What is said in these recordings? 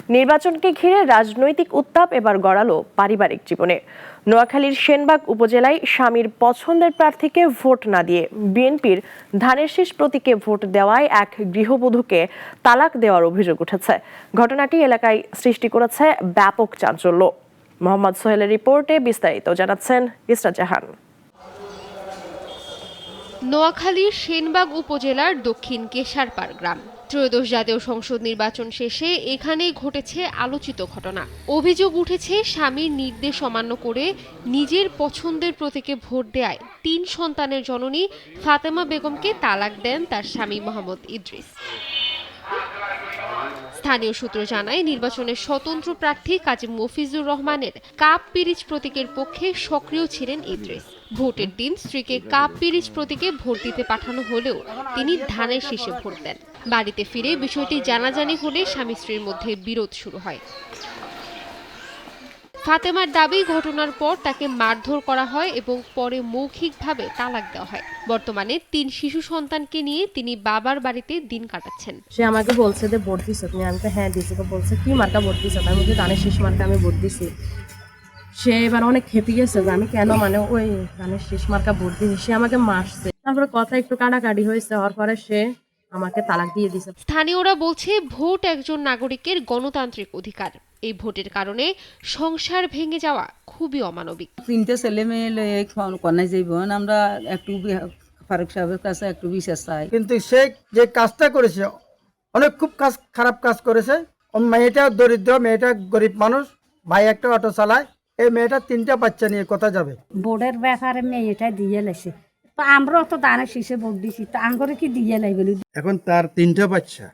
নির্বাচনকে ঘিরে রাজনৈতিক উত্তাপ এবার গড়ালো পারিবারিক জীবনে। নোয়াখালীর সেনবাগ উপজেলায় স্বামীর পছন্দের প্রার্থীকে ভোট না দিয়ে বিএনপির ধানের শীষ প্রতীকে ভোট দেওয়ায় এক গৃহবধূকে তালাক দেওয়ার অভিযোগ উঠেছে। ঘটনাটি এলাকায় সৃষ্টি করেছে ব্যাপক চাঞ্চল্য। মোহাম্মদ সোহেলের রিপোর্টে বিস্তারিত জানাচ্ছেন ইসরাত জাহান। নোয়াখালীর সেনবাগ উপজেলার দক্ষিণ কেশারপাড় গ্রাম। ত্রয়োদশ জাতীয় সংসদ নির্বাচন শেষে এখানেই ঘটেছে আলোচিত ঘটনা। অভিযোগ উঠেছে স্বামীর নির্দেশ অমান্য করে নিজের পছন্দের প্রতীকে ভোট দেয়ায় ৩ সন্তানের জননী ফাতেমা বেগমকে তালাক দেন তার স্বামী মোহাম্মদ ইদ্রিস। স্থানীয় সূত্র জানায়, নির্বাচনের স্বতন্ত্র প্রার্থী কাজী মফিজুর রহমানের কাপ পিরিচ প্রতীকের পক্ষে সক্রিয় ছিলেন ইদ্রিস। ভোটের দিন স্ত্রীকে কাপ পিরিচ প্রতীকে ভোট দিতে পাঠানো হলেও তিনি ধানের শীষে ভোট দেন। বাড়িতে ফিরে বিষয়টি জানাজানি হলে স্বামী স্ত্রীর মধ্যে বিরোধ শুরু হয়। ফাতেমার দাবি, ঘটনার পর তাকে মারধর করা হয় এবং পরে মৌখিকভাবে তালাক দেওয়া হয়। বর্তমানে ৩ শিশু সন্তানকে নিয়ে তিনি বাবার বাড়িতে দিন কাটাচ্ছেন। সে আমাকে বলছে যে ভোট দিছো তুমি? আমি তো হ্যাঁ দিছি। তো বলছে কি মার্কা ভোট দিছো? আমি বলছি ধানের শীষ মার্কা আমি ভোট দিছি। সে এবার অনেক খেপে গেছে যে আমি কেন ওই ধানের শীষ মার্কা ভোট দিয়েছি। সে আমাকে মারছে। তারপরে কথা একটু কাটাকাটি হয়েছে, হওয়ার পরে সে আমাকে তালাক দিয়ে দিয়েছে। স্থানীয়রা বলছে, ভোট একজন নাগরিকের গণতান্ত্রিক অধিকার। এই ভোটের কারণে সংসার ভেঙে যাওয়া খুবই অমানবিক। 3টে ছেলে মেয়ে কন্যা জীবন আমরা একটু ফারুক সাহেবের কাছে একটু বিশ্বাস চাই। কিন্তু সে যে কাজটা করেছে অনেক খুব খারাপ কাজ করেছে। মেয়েটা দরিদ্র, মেয়েটা গরিব মানুষ, ভাই একটা অটো চালায়। এই মেয়েটা 3টা বাচ্চা নিয়ে কোথায় যাবে? বোর্ডের ব্যাপারে মেয়েটা দিয়ে লেছে, তো আমরাও তো দানের শীষে ভোট দিছি, তো আঙ্গরে কি দিয়ে লাই বলি। এখন তার 3টা বাচ্চা,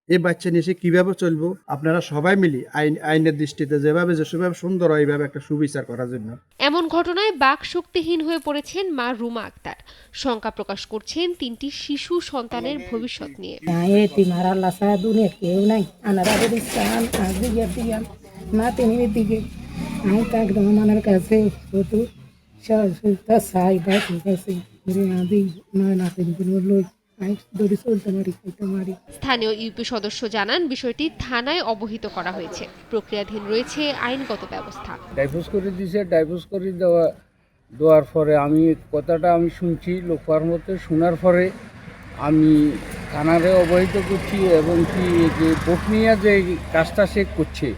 এই বাচ্চা নিয়ে সে কিভাবে চলবো? আপনারা সবাই মিলি আইনের দৃষ্টিতে যেভাবে সুন্দর হয় এইভাবে একটা সুবিচার করার জন্য। এমন ঘটনায় বাক শক্তিহীন হয়ে পড়েছেন মা রুমা আক্তার। শঙ্কা প্রকাশ করছেন 3টি শিশু সন্তানের ভবিষ্যৎ নিয়ে। এতিমার আল্লাহ ছাড়া দুনিয়া কেউ নাই। আনারা যদি চান না তিনি দিকে আমি তো একদম আমার কাছে শুধু সহযোগিতা চাই বা ঠিক আছে আদি নয় না তিনগুলো লই দড়ি চলতে পারি খাইতে পারি। স্থানীয় ইউপি সদস্য জানান, বিষয়টি থানায় অবহিত করা হয়েছে। প্রক্রিয়াধীন রয়েছে আইনগত ব্যবস্থা। ডাইভোর্স করে দিয়েছে। ডাইভোর্স করে দেওয়ার পরে আমি কথাটা শুনছি লোকার মতে। শোনার পরে আমি থানারে অবহিত করছি এবং কি যে ভোট নিয়ে যে কাজটা সে করছে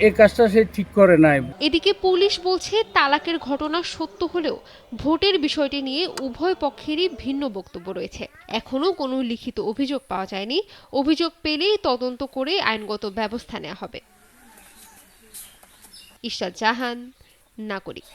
এই কাজটা সে ঠিক করে নাই। এদিকে পুলিশ বলছে, তালাকের ঘটনা সত্য হলেও ভোটের বিষয়টি নিয়ে উভয় পক্ষেরই ভিন্ন বক্তব্য রয়েছে। এখনো কোনো লিখিত অভিযোগ পাওয়া যায়নি। অভিযোগ পেলেই তদন্ত করে আইনগত ব্যবস্থা নেওয়া হবে। ইসরাত জাহান, নাগরিক।